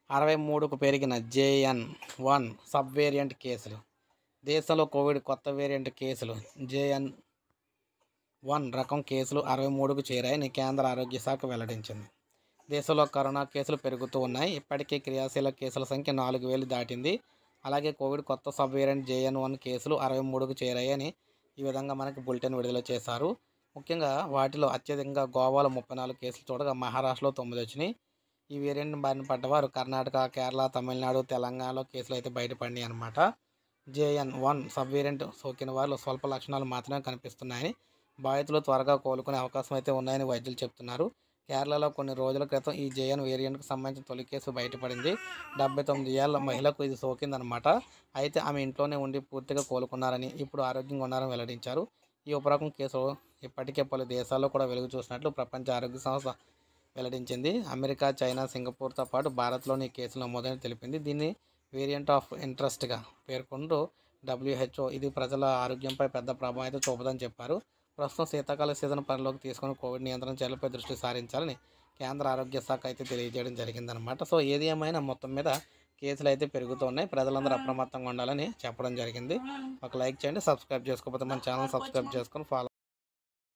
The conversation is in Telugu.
63కు పెరిగిన JN.1 సబ్ వేరియంట్ కేసులు. దేశంలో కోవిడ్ కొత్త వేరియంట్ కేసులు JN.1 రకం కేసులు 63కు చేరాయని కేంద్ర ఆరోగ్య శాఖ వెల్లడించింది. దేశంలో కరోనా కేసులు పెరుగుతూ ఉన్నాయి. ఇప్పటికే క్రియాశీల కేసుల సంఖ్య 4,000 దాటింది. అలాగే కోవిడ్ కొత్త సబ్ వేరియంట్ JN.1 కేసులు 63కు చేరాయని ఈ విధంగా మనకి బులెటిన్ విడుదల చేశారు. ముఖ్యంగా వాటిలో అత్యధికంగా గోవాలో 34 కేసులు చూడగా మహారాష్ట్రలో 9 వచ్చినాయి. ఈ వేరియంట్ బారిన పడ్డవారు కర్ణాటక, కేరళ, తమిళనాడు, తెలంగాణలో కేసులు అయితే బయటపడినాయి అన్నమాట. JN.1 సబ్ వేరియంట్ సోకిన వారిలో స్వల్ప లక్షణాలు మాత్రమే కనిపిస్తున్నాయని, బాధితులు త్వరగా కోలుకునే అవకాశం అయితే ఉన్నాయని వైద్యులు చెప్తున్నారు. కేరళలో కొన్ని రోజుల క్రితం ఈ JN వేరియంట్కు సంబంధించిన తొలి కేసు బయటపడింది. 79 ఏళ్ల మహిళకు ఇది సోకిందనమాట. అయితే ఆమె ఇంట్లోనే ఉండి పూర్తిగా కోలుకున్నారని, ఇప్పుడు ఆరోగ్యంగా ఉన్నారని వెల్లడించారు. ఈ ఉపరకం కేసు ఇప్పటికే పలు దేశాల్లో కూడా వెలుగు చూసినట్లు ప్రపంచ ఆరోగ్య సంస్థ వెల్లడించింది. అమెరికా, చైనా, సింగపూర్తో పాటు భారత్లోని ఈ కేసులు నమోదని తెలిపింది. దీన్ని వేరియంట్ ఆఫ్ ఇంట్రెస్ట్గా పేర్కొంటూ WHO ఇది ప్రజల ఆరోగ్యంపై పెద్ద ప్రభావం అయితే చూపదని చెప్పారు. ప్రస్తుతం శీతాకాల సీజన్ పరిలోకి తీసుకుని కోవిడ్ నియంత్రణ చర్యలపై దృష్టి సారించాలని కేంద్ర ఆరోగ్య శాఖ అయితే తెలియజేయడం జరిగిందనమాట. సో ఏది ఏమైనా మొత్తం మీద కేసులు అయితే పెరుగుతున్నాయి. ప్రజలందరూ అప్రమత్తంగా ఉండాలని చెప్పడం జరిగింది. ఒక లైక్ చేయండి, సబ్స్క్రైబ్ చేసుకోకపోతే మన ఛానల్ సబ్స్క్రైబ్ చేసుకొని ఫాలో